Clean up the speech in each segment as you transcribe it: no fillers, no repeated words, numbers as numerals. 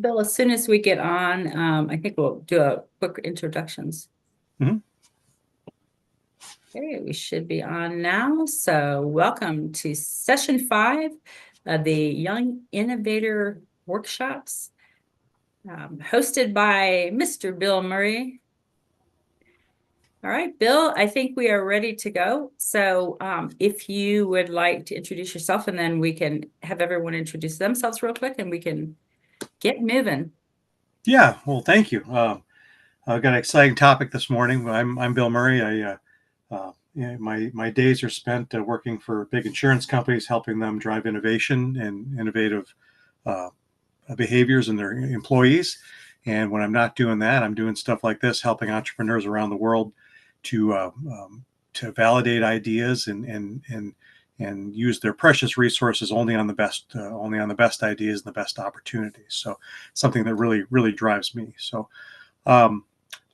Bill, as soon as we get on, I think we'll do a quick introductions. Mhm. Okay, we should be on now. So welcome to session 5 of the Young Innovator Workshops, hosted by Mr. Bill Murray. All right, Bill, I think we are ready to go. So if you would like to introduce yourself, and then we can have everyone introduce themselves real quick and we can get moving. Yeah, well, thank you. I've got an exciting topic this morning. I'm Bill Murray. My days are spent working for big insurance companies, helping them drive innovation and innovative uh, behaviors in their employees. And when I'm not doing that, I'm doing stuff like this, helping entrepreneurs around the world to validate ideas and use their precious resources only on the best ideas and the best opportunities. So something that really drives me. So um,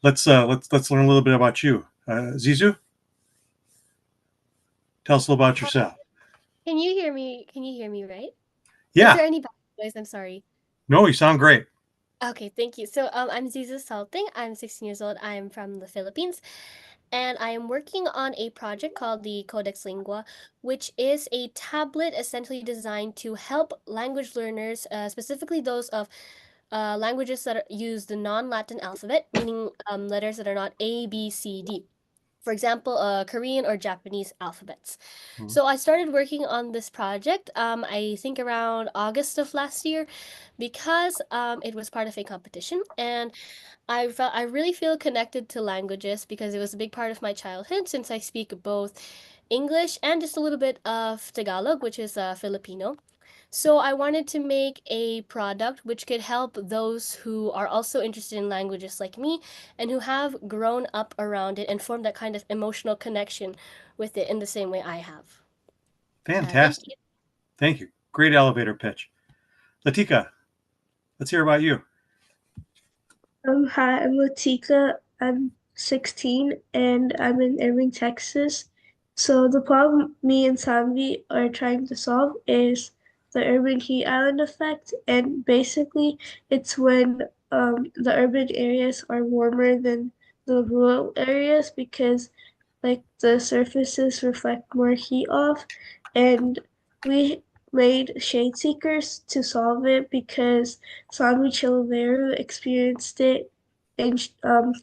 let's learn a little bit about you, Zizu. Tell us a little about Uh, yourself. Can you hear me? Can you hear me right? Is Yeah, there any background noise? I'm sorry. no, you sound great. Okay, thank you. So, I'm Ziza Salting. I'm 16 years old. I'm from the Philippines, and I am working on a project called the Codex Lingua, which is a tablet essentially designed to help language learners, specifically those of languages that use the non-Latin alphabet, meaning letters that are not A, B, C, D. For example, Korean or Japanese alphabets. Mhm. So I started working on this project, I think around August of last year, because it was part of a competition, and I really feel connected to languages because it was a big part of my childhood since I speak both English and just a little bit of Tagalog, which is Filipino. So I wanted to make a product which could help those who are also interested in languages like me and who have grown up around it and formed that kind of emotional connection with it in the same way I have. Thank Fantastic. you. Thank you. Great elevator pitch. Latika, let's hear about you. Hi, I'm Latika. I'm 16 and I'm in Irving, Texas. So the problem me and Samvi are trying to solve is the urban heat island effect. And basically, it's when the urban areas are warmer than the rural areas because like the surfaces reflect more heat off. And we made shade seekers to solve it because Sami Chilaveru experienced it in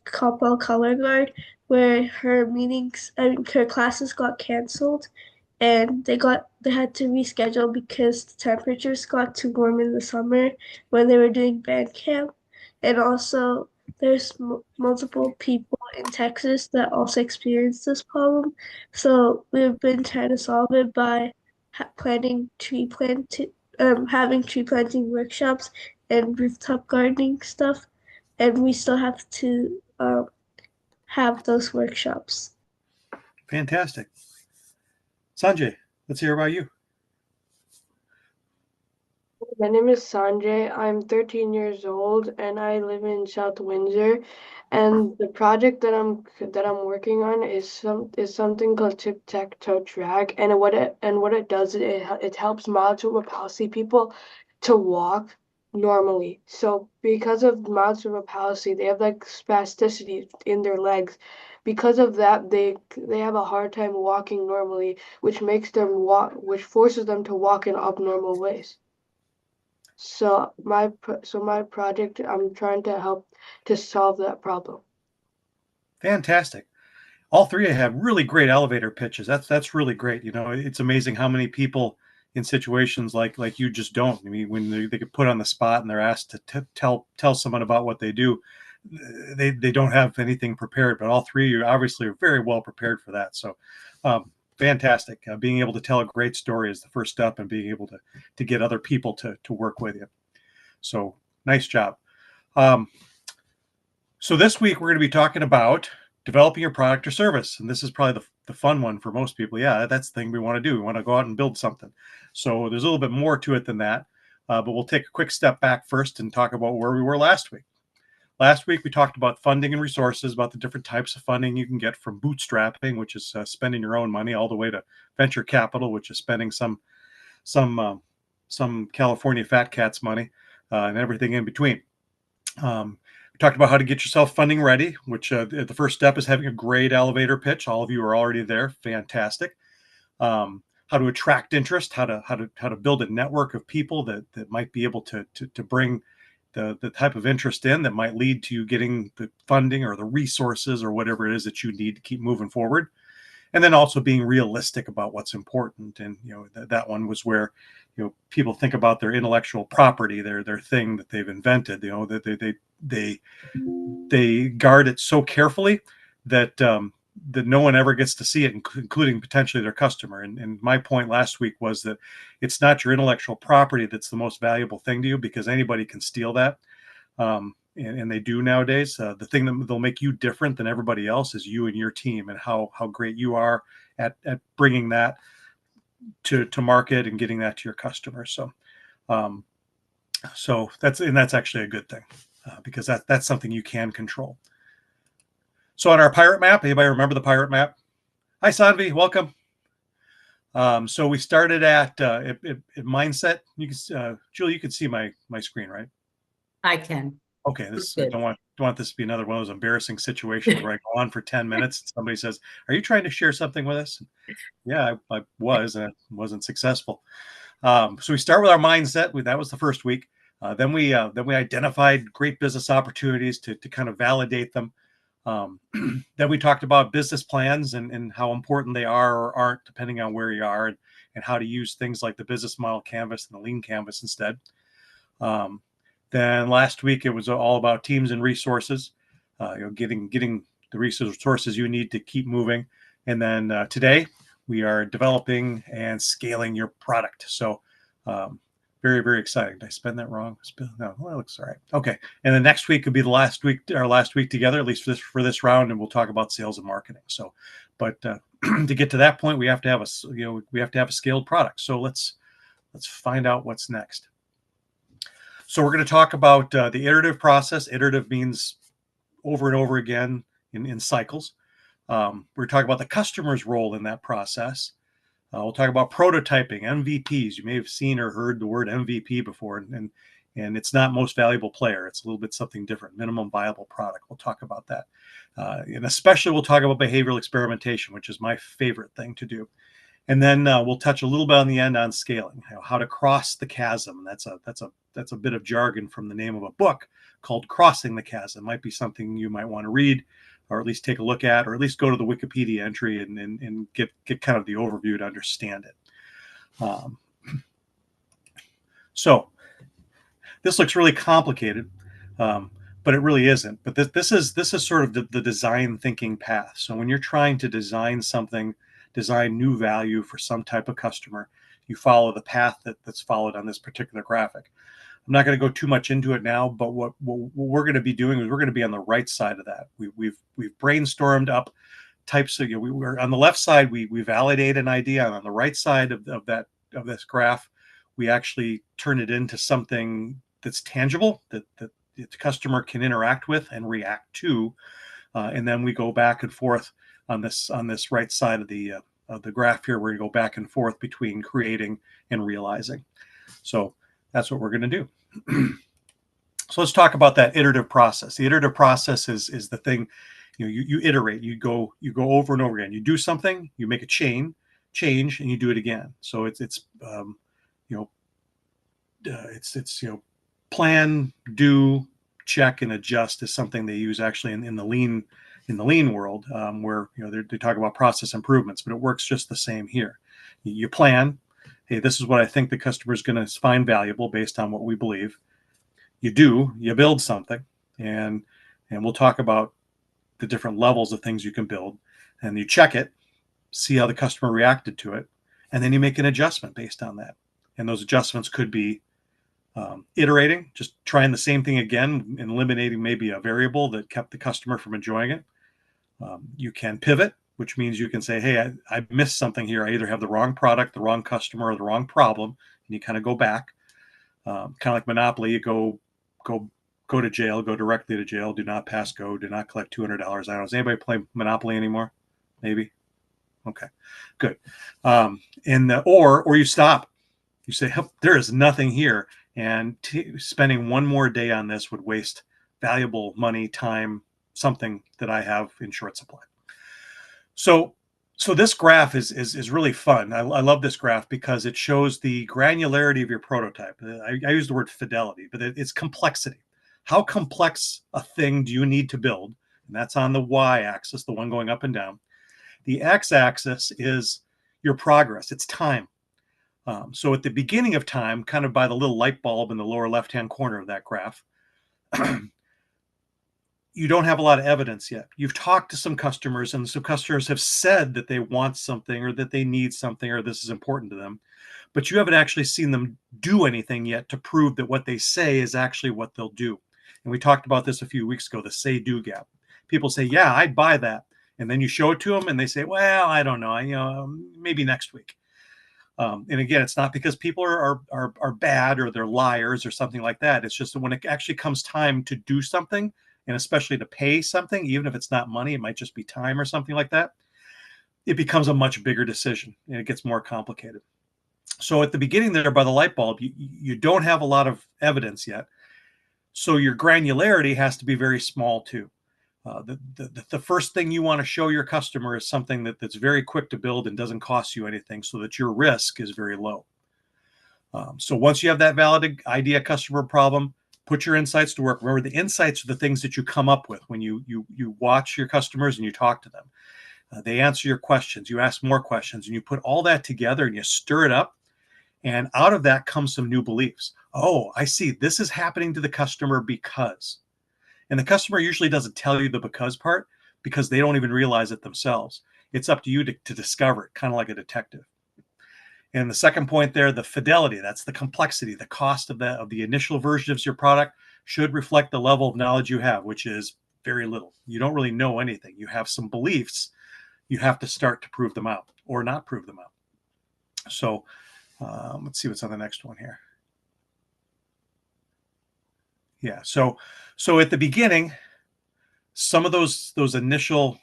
Coppell Color Guard, where her classes got canceled, and they had to reschedule because the temperatures got too warm in the summer when they were doing band camp, and also there's multiple people in Texas that also experience this problem. So we've been trying to solve it by planting having tree planting workshops and rooftop gardening stuff, and we still have to have those workshops. Fantastic. Sanjay, let's hear about you. My name is Sanjay. I'm 13 years old and I live in South Windsor. And the project that I'm working on is something called Tic Tac Toe Track. And what it does is it helps mild cerebral palsy people to walk normally. So because of mild cerebral palsy, they have like spasticity in their legs. Because of that, they have a hard time walking normally, which forces them to walk in abnormal ways. So my project, I'm trying to help to solve that problem. Fantastic. All three have really great elevator pitches. That's really great. You know, it's amazing how many people in situations like you just don't. I mean, when they get put on the spot and they're asked to tell someone about what they do, they don't have anything prepared. But all three of you obviously are very well prepared for that. So, fantastic. Being able to tell a great story is the first step, and being able to get other people to work with you. So, nice job. Um, so this week we're going to be talking about developing your product or service, and this is probably the fun one for most people. Yeah, that's the thing we want to do. We want to go out and build something. So there's a little bit more to it than that, but we'll take a quick step back first and talk about where we were last week. Last week we talked about funding and resources, about the different types of funding you can get, from bootstrapping, which is spending your own money, all the way to venture capital, which is spending some California fat cats money. and everything in between. We talked about how to get yourself funding ready, which the first step is having a great elevator pitch. All of you are already there. Fantastic. How to attract interest, how to build a network of people that might be able to bring the type of interest in that might lead to you getting the funding or the resources or whatever it is that you need to keep moving forward. And then also being realistic about what's important. And that one was where people think about their intellectual property, their thing that they've invented. That they guard it so carefully that that no one ever gets to see it, including potentially their customer. And my point last week was that it's not your intellectual property that's the most valuable thing to you, because anybody can steal that. And they do nowadays. The thing that they'll make you different than everybody else is you and your team, and how great you are at bringing that to market and getting that to your customers. So that's actually a good thing, because that's something you can control. So on our pirate map, anybody remember the pirate map? Hi, Sanvi, welcome. So we started at mindset. You can, Julie, you can see my screen, right? I can. Okay, I don't want this to be another one of those embarrassing situations where I go on for 10 minutes and somebody says, "Are you trying to share something with us?" Yeah, I was, and it wasn't successful. So we start with our mindset. That was the first week. Then we identified great business opportunities to kind of validate them. Then we talked about business plans and how important they are or aren't, depending on where you are, and how to use things like the business model canvas and the lean canvas instead. Then last week it was all about teams and resources, getting the resources you need to keep moving. And then today we are developing and scaling your product. So very, very exciting. Did I spend that wrong? No, well, it looks all right. Okay. And the next week could be our last week together, at least for this round, and we'll talk about sales and marketing. So, but to get to that point, we have to have a scaled product. So let's find out what's next. So we're going to talk about the iterative process. Iterative means over and over again in cycles. We're talking about the customer's role in that process. We'll talk about prototyping, MVPs. You may have seen or heard the word MVP before, and it's not most valuable player. It's a little bit something different, minimum viable product. We'll talk about that. And especially we'll talk about behavioral experimentation, which is my favorite thing to do. And then we'll touch a little bit on the end on scaling, how to cross the chasm. That's a bit of jargon from the name of a book called Crossing the Chasm. Might be something you might want to read, or at least take a look at, or at least go to the Wikipedia entry and get kind of the overview to understand it. So this looks really complicated, but it really isn't. But this is sort of the design thinking path. So when you're trying to design something, design new value for some type of customer, you follow the path that's followed on this particular graphic. I'm not going to go too much into it now, but what we're going to be doing is we're going to be on the right side of that. We've brainstormed up types of, we're on the left side, we validate an idea, and on the right side of this graph, we actually turn it into something that's tangible, that the customer can interact with and react to, and then we go back and forth on this right side of the graph here. We're going to go back and forth between creating and realizing. So that's what we're going to do. So let's talk about that iterative process. The iterative process is the thing, you iterate, you go over and over again. You do something, you make a change, and you do it again. So it's plan, do, check, and adjust is something they use actually in the lean world, where they talk about process improvements, but it works just the same here. You plan, hey, this is what I think the customer is going to find valuable based on what we believe. You build something, and we'll talk about the different levels of things you can build, and you check it, see how the customer reacted to it, and then you make an adjustment based on that. And those adjustments could be iterating, just trying the same thing again and eliminating maybe a variable that kept the customer from enjoying it. You can pivot, which means you can say, hey, I missed something here. I either have the wrong product, the wrong customer, or the wrong problem. And you kind of go back, kind of like Monopoly. You go to jail, go directly to jail, do not pass go, do not collect $200. I don't know. Does anybody play Monopoly anymore? Maybe. Okay, good. Or you stop. You say, there is nothing here. And spending one more day on this would waste valuable money, time, something that I have in short supply. So this graph is really fun. I love this graph because it shows the granularity of your prototype. I use the word fidelity, but it's complexity. How complex a thing do you need to build? And that's on the y-axis, the one going up and down. The x-axis is your progress. It's time. So at the beginning of time, kind of by the little light bulb in the lower left-hand corner of that graph, you don't have a lot of evidence yet. You've talked to some customers, and some customers have said that they want something or that they need something or this is important to them, but you haven't actually seen them do anything yet to prove that what they say is actually what they'll do. And we talked about this a few weeks ago, the say-do gap. People say, yeah, I'd buy that. And then you show it to them and they say, well, I don't know, maybe next week. And again, it's not because people are bad or they're liars or something like that. It's just that when it actually comes time to do something, and especially to pay something, even if it's not money, it might just be time or something like that, it becomes a much bigger decision and it gets more complicated. So at the beginning there by the light bulb, you don't have a lot of evidence yet. So your granularity has to be very small too. The first thing you want to show your customer is something that's very quick to build and doesn't cost you anything so that your risk is very low. So once you have that valid idea customer problem, put your insights to work. Remember, the insights are the things that you come up with when you watch your customers and you talk to them. They answer your questions. You ask more questions, and you put all that together and you stir it up. And out of that comes some new beliefs. Oh, I see. This is happening to the customer because. And the customer usually doesn't tell you the because part because they don't even realize it themselves. It's up to you to discover it, kind of like a detective. And the second point there, the fidelity, that's the complexity, the cost of the initial version of your product should reflect the level of knowledge you have, which is very little. You don't really know anything. You have some beliefs. You have to start to prove them out or not prove them out. So let's see what's on the next one here. Yeah, so at the beginning, some of those initial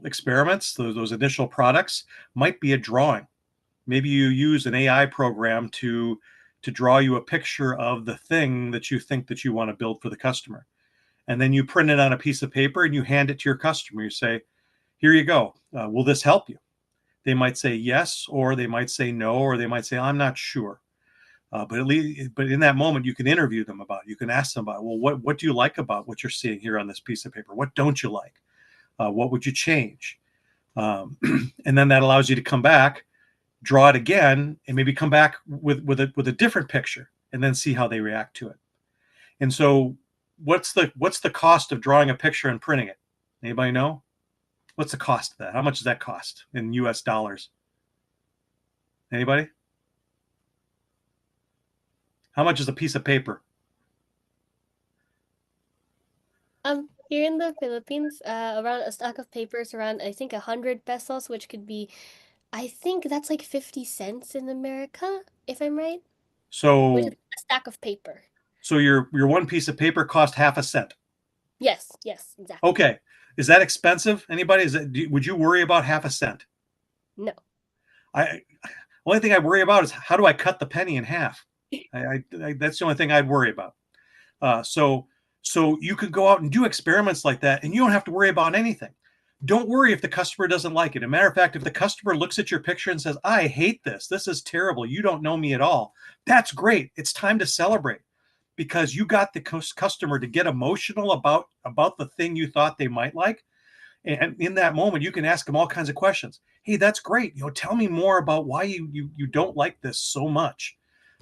experiments, those initial products might be a drawing. Maybe you use an AI program to draw you a picture of the thing that you think that you want to build for the customer. And then you print it on a piece of paper and you hand it to your customer. You say, here you go. Will this help you? They might say yes, or they might say no, or they might say, I'm not sure. But in that moment, you can interview them about it. You can ask them about, well, what do you like about what you're seeing here on this piece of paper? What don't you like? What would you change? And then that allows you to come back, draw it again, and maybe come back with a different picture, and then see how they react to it. And so, what's the cost of drawing a picture and printing it? Anybody know? What's the cost of that? How much does that cost in US dollars? Anybody? How much is a piece of paper? Here in the Philippines, around a stack of papers around I think 100 pesos, which could be, I think that's like 50 cents in America, if I'm right. Which is So a stack of paper. your one piece of paper cost half a cent. Yes, exactly. Okay, is that expensive? Anybody? Would you worry about half a cent? No. Only thing I worry about is how do I cut the penny in half? That's the only thing I'd worry about. So you could go out and do experiments like that, and you don't have to worry about anything. Don't worry if the customer doesn't like it. As a matter of fact, if the customer looks at your picture and says, I hate this, this is terrible, you don't know me at all, that's great. It's time to celebrate because you got the customer to get emotional about the thing you thought they might like. And in that moment, you can ask them all kinds of questions. Hey, that's great. Tell me more about why you don't like this so much.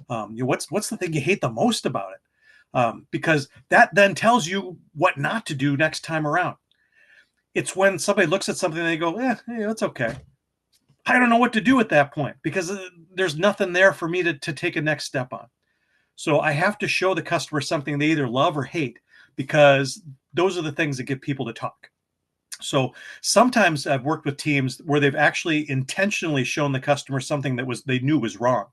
What's the thing you hate the most about it? Because that then tells you what not to do next time around. It's when somebody looks at something and they go, it's okay. I don't know what to do at that point because there's nothing there for me to take a next step on. So I have to show the customer something they either love or hate because those are the things that get people to talk. So sometimes I've worked with teams where they've actually intentionally shown the customer something that they knew was wrong,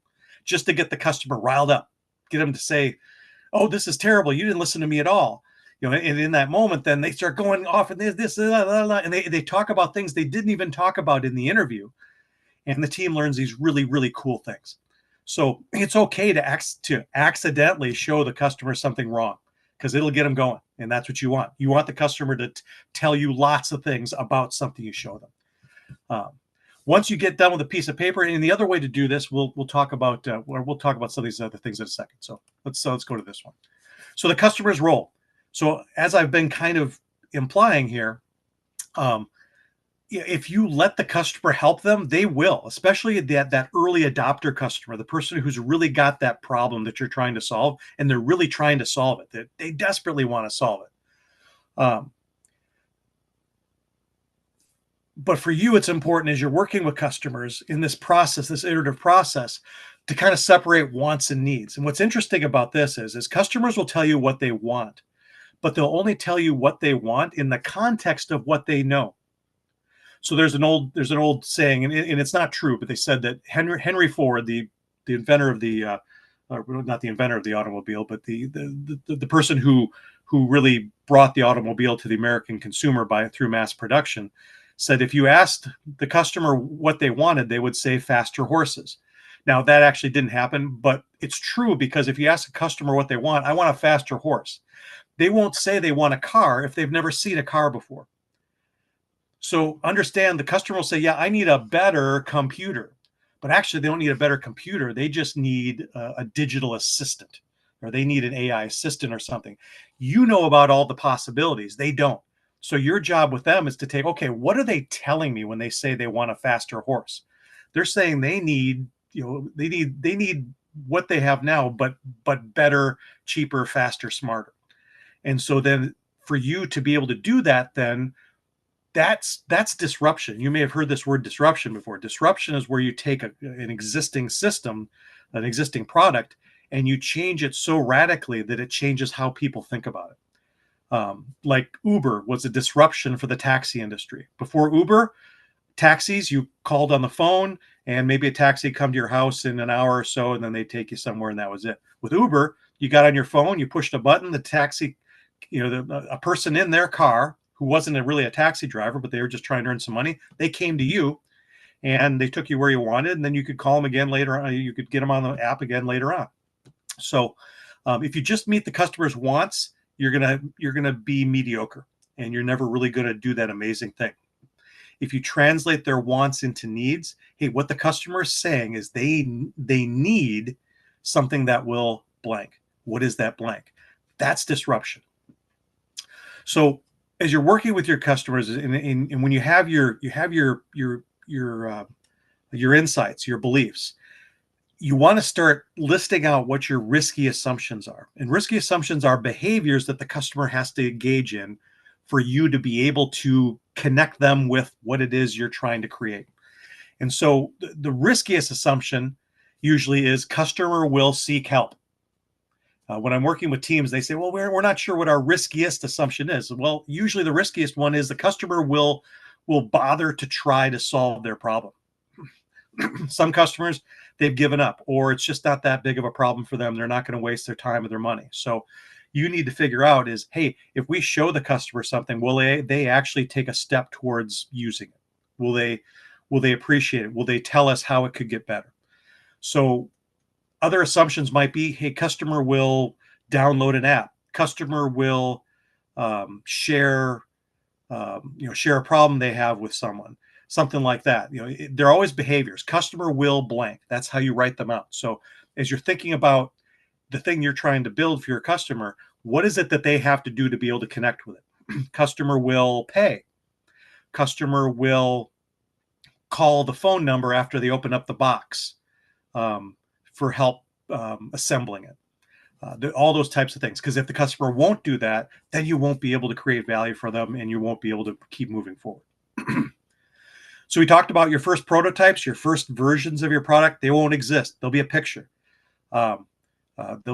just to get the customer riled up, get them to say, oh, this is terrible. You didn't listen to me at all. And in that moment, then they start going off and this, and they talk about things they didn't even talk about in the interview. And the team learns these really, really cool things. So it's okay to accidentally show the customer something wrong, because it'll get them going. And that's what you want. You want the customer to tell you lots of things about something you show them. Once you get done with a piece of paper, and the other way to do this, we'll talk about some of these other things in a second. So let's go to this one. So the customer's role. So as I've been kind of implying here, if you let the customer help them, they will, especially that early adopter customer, the person who's really got that problem that you're trying to solve, and they're really trying to solve it. They desperately want to solve it. But for you, it's important as you're working with customers in this process, this iterative process, to kind of separate wants and needs. And what's interesting about this is customers will tell you what they want, but they'll only tell you what they want in the context of what they know. So there's an old saying, and it's not true, but they said that Henry Ford, the inventor of the not the inventor of the automobile, but the person who really brought the automobile to the American consumer through mass production, said if you asked the customer what they wanted, they would say faster horses. Now, that actually didn't happen, but it's true, because if you ask a customer what they want, I want a faster horse. They won't say they want a car if they've never seen a car before. So understand, the customer will say, yeah, I need a better computer. But actually, they don't need a better computer. They just need a digital assistant, or they need an AI assistant or something. You know about all the possibilities. They don't. So your job with them is to take, okay, what are they telling me when they say they want a faster horse? They're saying they need what they have now, but better, cheaper, faster, smarter. And so then for you to be able to do that, then that's disruption. You may have heard this word disruption before. Disruption is where you take an existing system, an existing product, and you change it so radically that it changes how people think about it. Like Uber was a disruption for the taxi industry. Before Uber, taxis, you called on the phone and maybe a taxi come to your house in an hour or so, and then they take you somewhere, and that was it. With Uber, you got on your phone, you pushed a button, the taxi, a person in their car who wasn't really a taxi driver, but they were just trying to earn some money, they came to you and they took you where you wanted, and then you could call them again later on. You could get them on the app again later on. So if you just meet the customer's wants, you're gonna be mediocre, and you're never really going to do that amazing thing. If you translate their wants into needs, hey, what the customer is saying is they need something that will blank. What is that blank? That's disruption. So as you're working with your customers, and when you have your insights, your beliefs, you want to start listing out what your risky assumptions are. And risky assumptions are behaviors that the customer has to engage in for you to be able to connect them with what it is you're trying to create. And so the riskiest assumption usually is customer will seek help. When I'm working with teams, they say, well, we're not sure what our riskiest assumption is. Well, usually the riskiest one is the customer will bother to try to solve their problem. Some customers, they've given up, or it's just not that big of a problem for them. They're not going to waste their time or their money. So you need to figure out is, hey, if we show the customer something, will they actually take a step towards using it? Will they appreciate it? Will they tell us how it could get better? So other assumptions might be, hey, customer will download an app. Customer will share a problem they have with someone. Something like that. They're always behaviors. Customer will blank. That's how you write them out. So as you're thinking about the thing you're trying to build for your customer, what is it that they have to do to be able to connect with it? Customer will pay. Customer will call the phone number after they open up the box for help assembling it. All those types of things. Because if the customer won't do that, then you won't be able to create value for them, and you won't be able to keep moving forward. So we talked about your first prototypes, your first versions of your product. They won't exist. There'll be a picture. There'll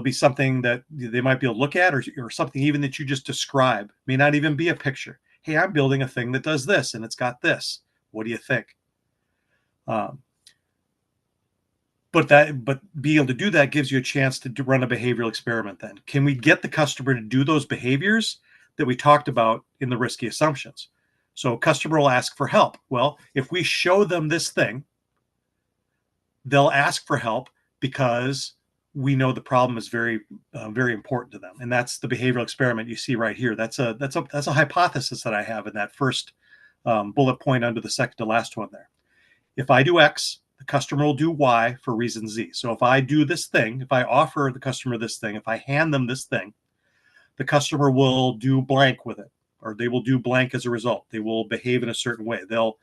be something that they might be able to look at, or something even that you just describe. May not even be a picture. Hey, I'm building a thing that does this, and it's got this. What do you think? But being able to do that gives you a chance to run a behavioral experiment. Then can we get the customer to do those behaviors that we talked about in the risky assumptions? So a customer will ask for help. Well, if we show them this thing, they'll ask for help. because we know the problem is very, very important to them. And that's the behavioral experiment you see right here. That's a hypothesis that I have in that first bullet point under the second to last one there. If I do X, the customer will do Y for reason Z. So if I do this thing, if I offer the customer this thing, if I hand them this thing, the customer will do blank with it, or they will do blank as a result. They will behave in a certain way. They'll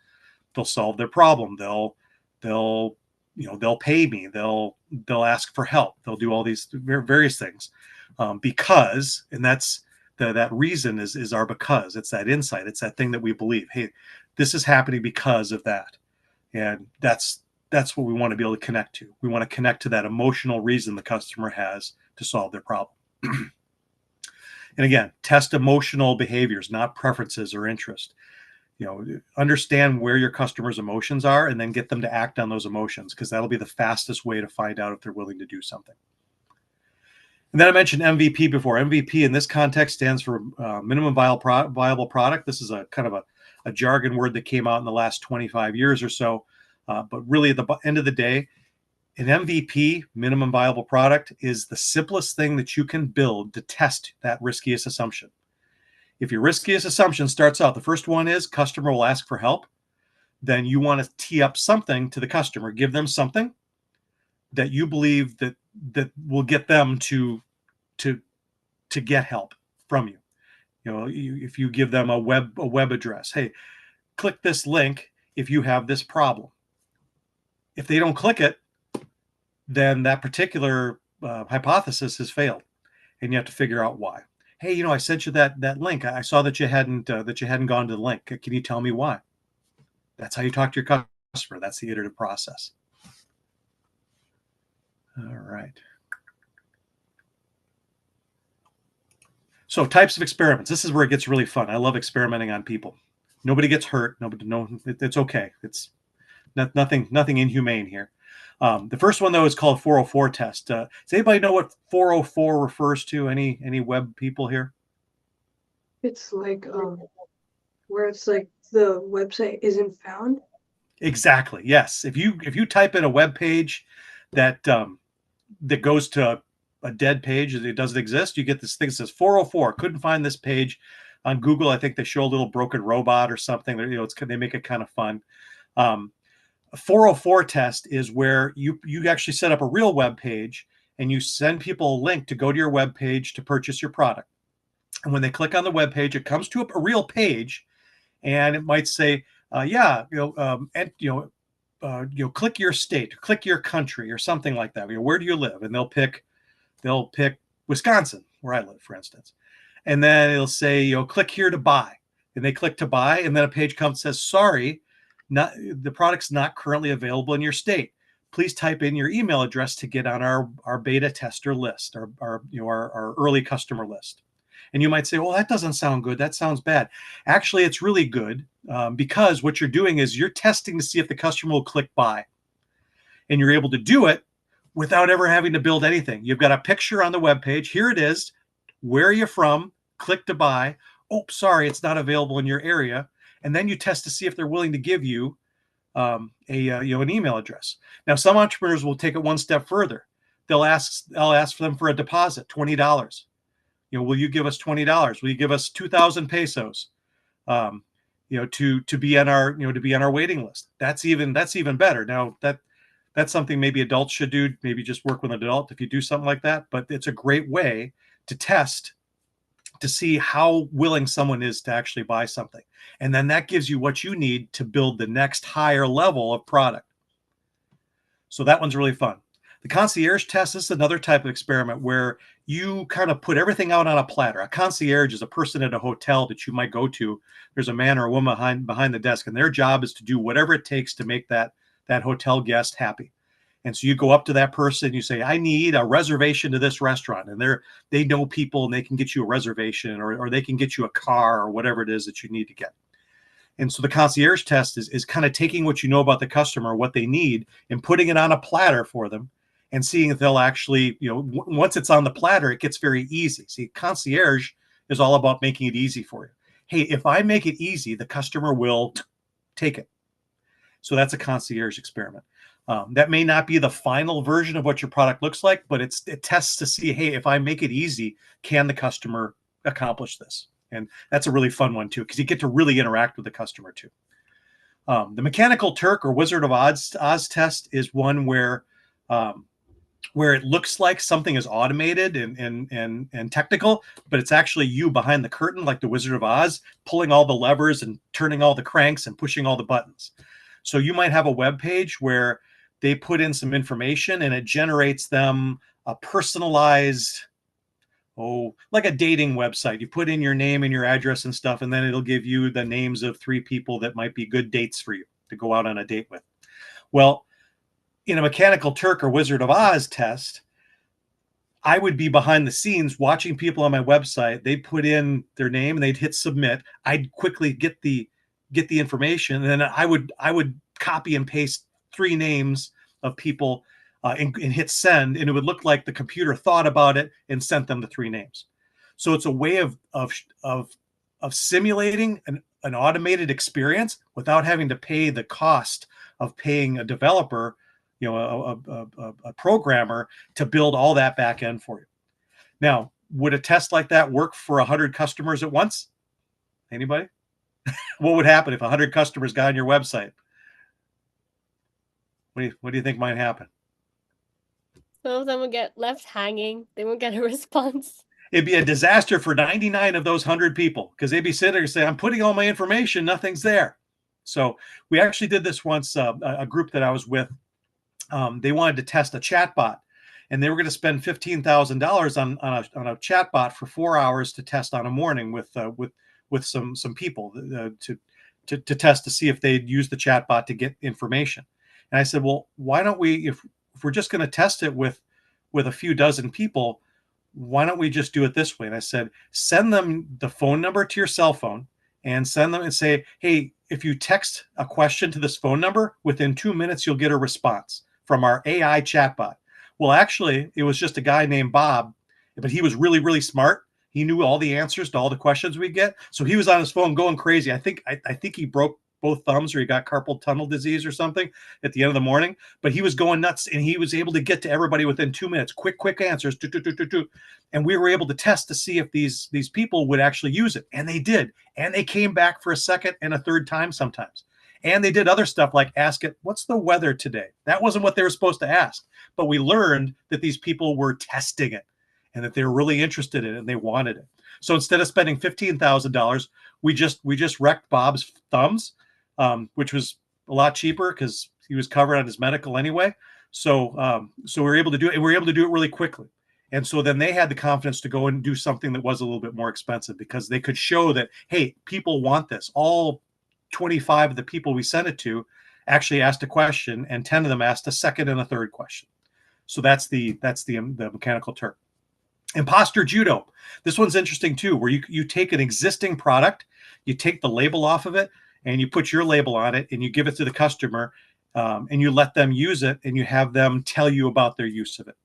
solve their problem. They'll pay me. They'll ask for help. They'll do all these various things because, and that's that reason is our because. It's that insight. It's that thing that we believe. Hey, this is happening because of that, and that's what we want to be able to connect to. We want to connect to that emotional reason the customer has to solve their problem. And again, test emotional behaviors, not preferences or interest. Understand where your customer's emotions are and then get them to act on those emotions, because that'll be the fastest way to find out if they're willing to do something. And then I mentioned MVP before. MVP in this context stands for minimum viable product. This is a kind of a jargon word that came out in the last 25 years or so. But really, at the end of the day, an MVP, minimum viable product, is the simplest thing that you can build to test that riskiest assumption. If your riskiest assumption starts out, the first one is customer will ask for help, then you want to tee up something to the customer, give them something that you believe that will get them to get help from you. If you give them a web address, hey, click this link if you have this problem. If they don't click it, then that particular hypothesis has failed, and you have to figure out why. Hey, I sent you that link. I saw that you hadn't gone to the link. Can you tell me why? That's how you talk to your customer. That's the iterative process. All right. So types of experiments. This is where it gets really fun. I love experimenting on people. Nobody gets hurt. It's okay. It's nothing inhumane here. The first one, though, is called 404 test. Does anybody know what 404 refers to? Any web people here? It's like where it's like the website isn't found. Exactly. Yes. If you type in a web page that goes to a dead page, it doesn't exist, you get this thing that says 404. Couldn't find this page on Google. I think they show a little broken robot or something. They make it kind of fun. A 404 test is where you actually set up a real web page and you send people a link to go to your web page to purchase your product. And when they click on the web page, it comes to a real page, and it might say, click your state, click your country, or something like that. Where do you live? And they'll pick Wisconsin, where I live, for instance. And then it'll say, click here to buy. And they click to buy, and then a page comes and says, sorry, the product's not currently available in your state. Please type in your email address to get on our beta tester list, our early customer list. And you might say, well, that doesn't sound good. That sounds bad. Actually, it's really good because what you're doing is you're testing to see if the customer will click buy. And you're able to do it without ever having to build anything. You've got a picture on the web page. Here it is. Where are you from? Click to buy. Oh, sorry, it's not available in your area. And then you test to see if they're willing to give you an email address. Now, some entrepreneurs will take it one step further. I'll ask for them for a deposit, $20. Will you give us $20? Will you give us 2,000 pesos? To be on our waiting list. That's even better. Now that's something maybe adults should do. Maybe just work with an adult if you do something like that. But it's a great way to test to see how willing someone is to actually buy something. And then that gives you what you need to build the next higher level of product. So that one's really fun. The concierge test is another type of experiment where you kind of put everything out on a platter. A concierge is a person at a hotel that you might go to. There's a man or a woman behind the desk, and their job is to do whatever it takes to make that hotel guest happy. And so you go up to that person, you say, I need a reservation to this restaurant. And they know people, and they can get you a reservation, or they can get you a car, or whatever it is that you need to get. And so the concierge test is kind of taking what you know about the customer, what they need, and putting it on a platter for them, and seeing if they'll actually, once it's on the platter, it gets very easy. See, concierge is all about making it easy for you. Hey, if I make it easy, the customer will take it. So that's a concierge experiment. That may not be the final version of what your product looks like, but it tests to see, hey, if I make it easy, can the customer accomplish this? And that's a really fun one too, because you get to really interact with the customer too. The Mechanical Turk or Wizard of Oz test is one where it looks like something is automated and technical, but it's actually you behind the curtain, like the Wizard of Oz, pulling all the levers and turning all the cranks and pushing all the buttons. So you might have a web page where they put in some information and it generates them a personalized, like a dating website. You put in your name and your address and stuff, and then it'll give you the names of 3 people that might be good dates for you to go out on a date with. Well, in a Mechanical Turk or Wizard of Oz test, I would be behind the scenes watching people on my website. They'd put in their name and they'd hit submit. I'd quickly get the information, and then I would copy and paste 3 names of people and hit send, and it would look like the computer thought about it and sent them the 3 names. So it's a way of simulating an automated experience without having to pay the cost of paying a developer, a programmer to build all that back end for you. Now, would a test like that work for 100 customers at once? Anybody? What would happen if 100 customers got on your website? What do you think might happen? Some of them would get left hanging. They won't get a response. It'd be a disaster for 99 of those 100 people, because they'd be sitting there and say, I'm putting all my information, nothing's there. So we actually did this once, a group that I was with, they wanted to test a chatbot, and they were going to spend $15,000 on a chatbot for 4 hours to test on a morning with some people to test to see if they'd use the chatbot to get information. And I said, well, why don't we, if we're just going to test it with a few dozen people, why don't we just do it this way? And I said, send them the phone number to your cell phone and send them and say, hey, if you text a question to this phone number, within 2 minutes, you'll get a response from our AI chatbot. Well, actually, it was just a guy named Bob, but he was really, really smart. He knew all the answers to all the questions we get. So he was on his phone going crazy. I think he broke both thumbs, or he got carpal tunnel disease or something at the end of the morning, but he was going nuts, and he was able to get to everybody within 2 minutes, quick answers. And we were able to test to see if these people would actually use it. And they did. And they came back for a second and a third time sometimes. And they did other stuff like ask it, what's the weather today? That wasn't what they were supposed to ask. But we learned that these people were testing it and that they were really interested in it and they wanted it. So instead of spending $15,000, we just wrecked Bob's thumbs, which was a lot cheaper because he was covered on his medical anyway. So we were able to do it, and we were able to do it really quickly. And so then they had the confidence to go and do something that was a little bit more expensive, because they could show that, hey, people want this. All 25 of the people we sent it to actually asked a question, and 10 of them asked a second and a third question. So that's the Mechanical Turk. Imposter Judo. This one's interesting too, where you take an existing product, you take the label off of it, and you put your label on it, and you give it to the customer, and you let them use it, and you have them tell you about their use of it.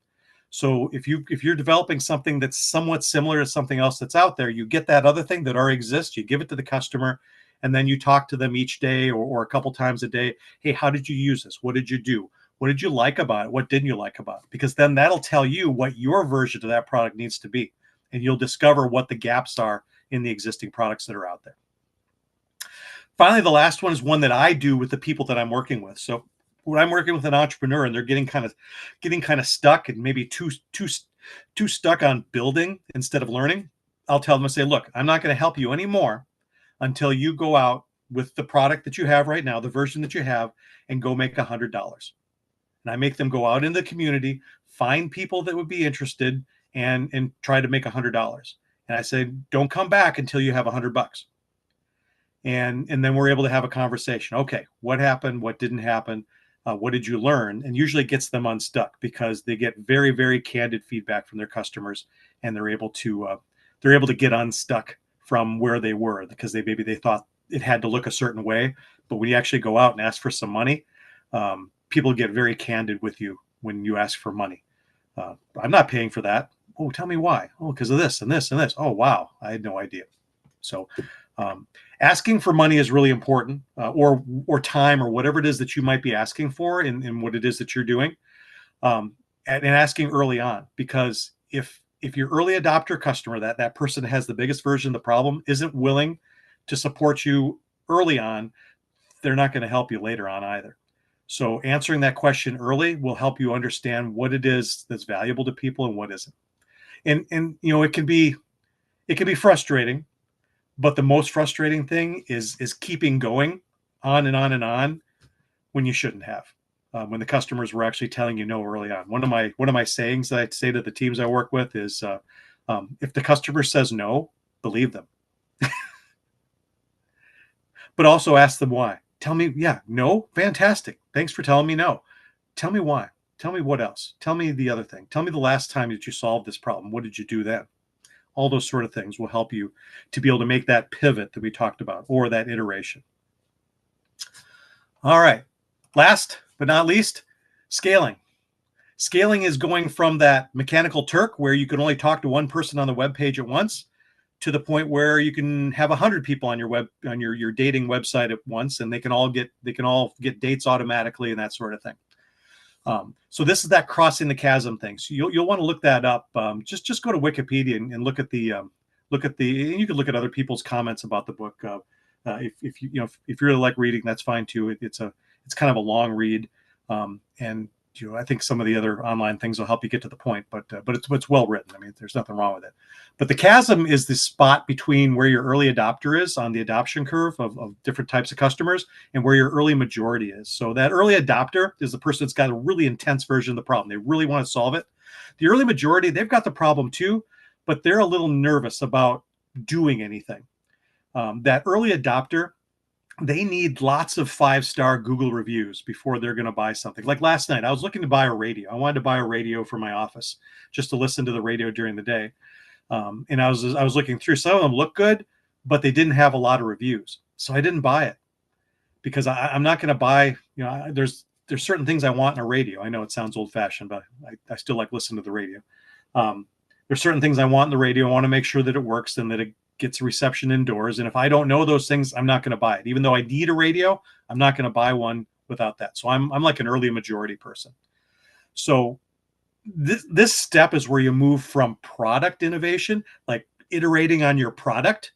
So if you're developing something that's somewhat similar to something else that's out there, you get that other thing that already exists, you give it to the customer, and then you talk to them each day or a couple times a day. Hey, how did you use this? What did you do? What did you like about it? What didn't you like about it? Because then that'll tell you what your version of that product needs to be. And you'll discover what the gaps are in the existing products that are out there. Finally, the last one is one that I do with the people that I'm working with. So when I'm working with an entrepreneur and they're getting kind of stuck and maybe too stuck on building instead of learning, I'll tell them, I say, look, I'm not going to help you anymore until you go out with the product that you have right now, the version that you have, and go make $100. And I make them go out in the community, find people that would be interested, and try to make $100. And I say, don't come back until you have $100. And then we're able to have a conversation. Okay, what happened? What didn't happen? What did you learn? And usually it gets them unstuck, because they get very, very candid feedback from their customers, and they're able to get unstuck from where they were, because maybe they thought it had to look a certain way. But when you actually go out and ask for some money, people get very candid with you when you ask for money. I'm not paying for that. Oh, tell me why. Oh, because of this and this and this. Oh, wow, I had no idea. So Asking for money is really important, or time, or whatever it is that you might be asking for in what it is that you're doing, and asking early on, because if your early adopter customer, that person that has the biggest version of the problem, isn't willing to support you early on, they're not going to help you later on either. So answering that question early will help you understand what it is that's valuable to people and what isn't. And it can be frustrating, but the most frustrating thing is keeping going on and on and on when you shouldn't have. When the customers were actually telling you no early on. One of my sayings that I say to the teams I work with is, if the customer says no, believe them, but also ask them why. Tell me, yeah, no, fantastic. Thanks for telling me no. Tell me why. Tell me what else. Tell me the other thing. Tell me the last time that you solved this problem. What did you do then? All those sort of things will help you to be able to make that pivot that we talked about, or that iteration. All right. Last but not least, scaling. Scaling is going from that mechanical Turk where you can only talk to one person on the web page at once, to the point where you can have 100 people on your dating website at once, and they can all get dates automatically and that sort of thing. So this is that crossing the chasm thing. So you'll want to look that up. Just go to Wikipedia and look at the and you can look at other people's comments about the book. If you really like reading, that's fine too. It's kind of a long read, and I think some of the other online things will help you get to the point. But it's well written. I mean, there's nothing wrong with it. But the chasm is the spot between where your early adopter is on the adoption curve of different types of customers, and where your early majority is. So that early adopter is the person that's got a really intense version of the problem. They really want to solve it. The early majority, they've got the problem too, but they're a little nervous about doing anything. That early adopter, they need lots of 5-star Google reviews before they're going to buy something. Like last night, I was looking to buy a radio. I wanted to buy a radio for my office, just to listen to the radio during the day. And I was looking through. Some of them look good, but they didn't have a lot of reviews, so I didn't buy it, because I'm not going to buy. There's certain things I want in a radio. I know it sounds old fashioned, but I still like listening to the radio. There's certain things I want in the radio. I want to make sure that it works and that it gets reception indoors. And if I don't know those things, I'm not going to buy it. Even though I need a radio, I'm not going to buy one without that. So I'm like an early majority person. So this step is where you move from product innovation, like iterating on your product.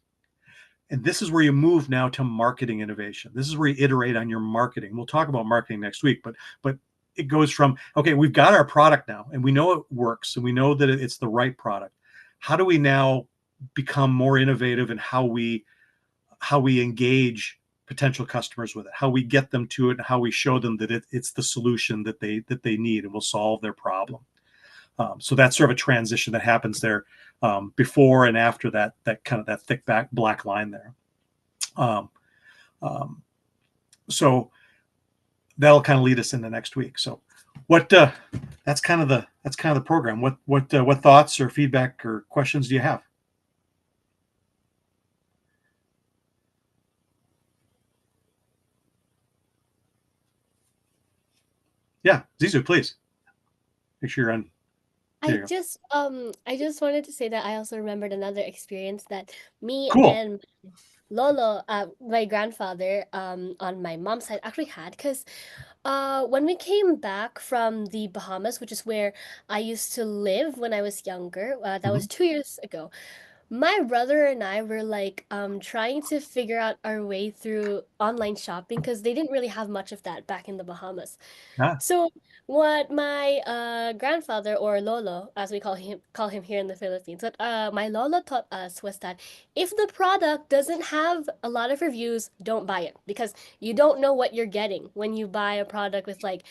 And this is where you move now to marketing innovation. This is where you iterate on your marketing. We'll talk about marketing next week, but it goes from, okay, we've got our product now and we know it works and we know that it's the right product. How do we now become more innovative in how we engage potential customers with it, how we get them to it, and how we show them that it's the solution that they need and will solve their problem. So that's sort of a transition that happens there before and after that kind of that thick black line there. So that'll kind of lead us into next week. So that's kind of the program. What thoughts or feedback or questions do you have? Yeah, Zizu, please. Make sure you're on. I just wanted to say that I also remembered another experience that me Cool. and Lolo, my grandfather, on my mom's side actually had, because when we came back from the Bahamas, which is where I used to live when I was younger, that was 2 years ago. My brother and I were like trying to figure out our way through online shopping because they didn't really have much of that back in the Bahamas. Ah, So what my grandfather, or Lolo, as we call him here in the Philippines, what my Lolo taught us was that if the product doesn't have a lot of reviews, don't buy it, because you don't know what you're getting when you buy a product with like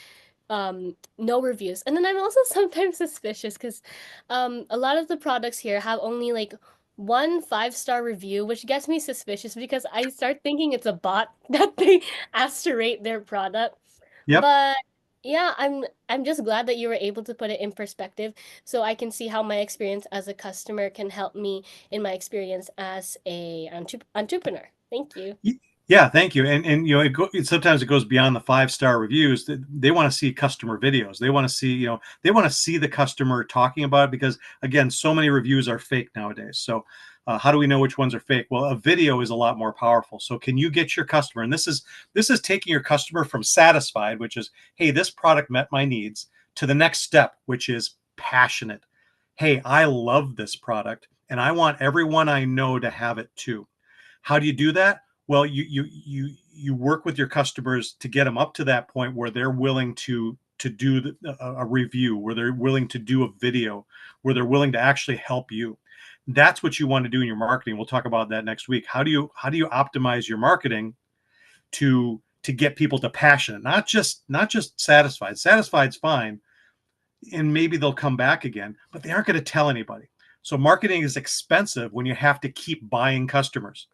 no reviews. And then I'm also sometimes suspicious because a lot of the products here have only like one 5-star review, which gets me suspicious because I start thinking it's a bot that they asked to rate their product. yep. But yeah, I'm just glad that you were able to put it in perspective so I can see how my experience as a customer can help me in my experience as a entrepreneur. Thank you. Yeah, thank you. And sometimes it goes beyond the 5-star reviews. They want to see customer videos. They want to see the customer talking about it, because again, so many reviews are fake nowadays. So How do we know which ones are fake? Well, a video is a lot more powerful. So can you get your customer, and this is taking your customer from satisfied, which is, hey, this product met my needs, to the next step, which is passionate. Hey, I love this product and I want everyone I know to have it too. How do you do that? Well, you work with your customers to get them up to that point where they're willing to do a review, where they're willing to do a video, where they're willing to actually help you. That's what you want to do in your marketing. We'll talk about that next week. How do you optimize your marketing to get people to passionate, not just satisfied. Satisfied's fine, and maybe they'll come back again, but they aren't going to tell anybody. So marketing is expensive when you have to keep buying customers.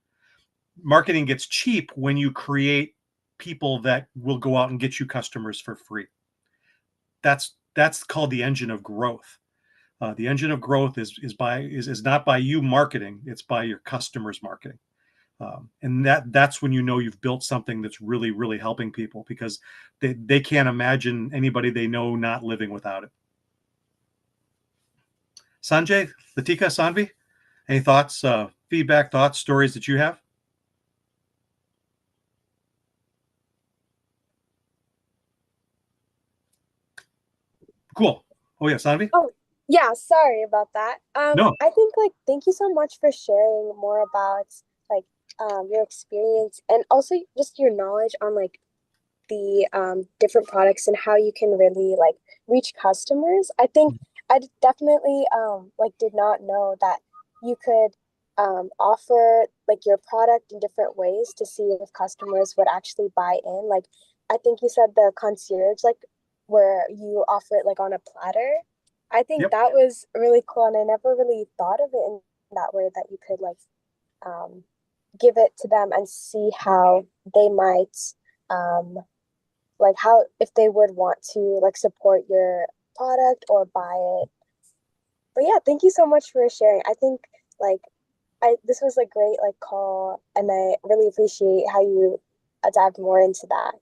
Marketing gets cheap when you create people that will go out and get you customers for free. That's called the engine of growth. The engine of growth is not by you marketing, it's by your customers marketing. And that's when you know you've built something that's really, really helping people, because they can't imagine anybody they know not living without it. Sanjay, Latika, Sanvi, any thoughts, feedback, thoughts, stories that you have? Cool. Oh yeah, Sanvi? Oh, yeah, sorry about that. No. I think thank you so much for sharing more about like your experience and also just your knowledge on the different products and how you can really reach customers. I think definitely did not know that you could offer your product in different ways to see if customers would actually buy in. I think you said the concierge where you offer it on a platter. I think Yep. that was really cool, and I never really thought of it in that way, that you could give it to them and see how they might how if they would want to support your product or buy it. But yeah, thank you so much for sharing. I think this was a great call, and I really appreciate how you dived more into that.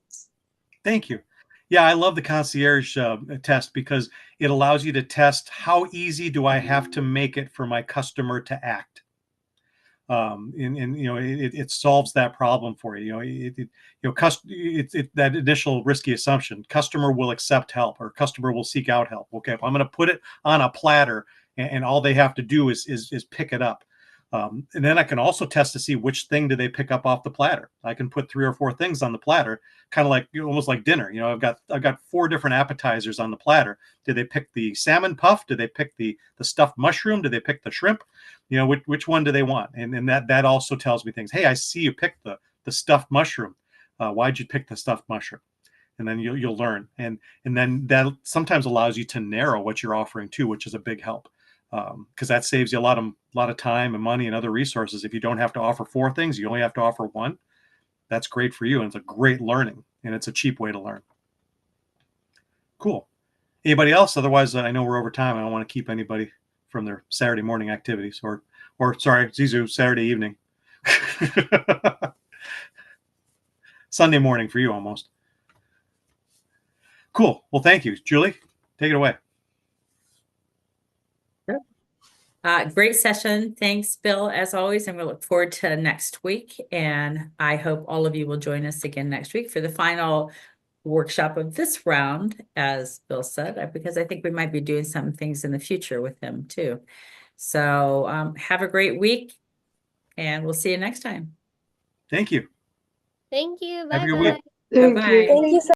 Thank you. Yeah, I love the concierge test, because it allows you to test how easy do I have to make it for my customer to act. And it solves that problem for you. That initial risky assumption, customer will accept help or customer will seek out help. Okay, if I'm going to put it on a platter and all they have to do is pick it up. And then I can also test to see which thing do they pick up off the platter. I can put 3 or 4 things on the platter, kind of almost like dinner. I've got 4 different appetizers on the platter. Did they pick the salmon puff? Did they pick the stuffed mushroom? Did they pick the shrimp? Which one do they want? And that also tells me things. Hey, I see you picked the stuffed mushroom. Why'd you pick the stuffed mushroom? And then you'll learn. And then that sometimes allows you to narrow what you're offering too, which is a big help. Because that saves you a lot of time and money and other resources. If you don't have to offer 4 things, you only have to offer 1. That's great for you, and it's a great learning, and it's a cheap way to learn. Cool. Anybody else? Otherwise, I know we're over time. I don't want to keep anybody from their Saturday morning activities, or sorry, Zizu, Saturday evening. Sunday morning for you almost. Cool. Well, thank you. Julie, take it away. Great session. Thanks, Bill, as always, and we look forward to next week. And I hope all of you will join us again next week for the final workshop of this round, as Bill said, because I think we might be doing some things in the future with him too. So have a great week, and we'll see you next time. Thank you. Thank you. Have a good Bye-bye. week. Thank Bye-bye. you. Thank you so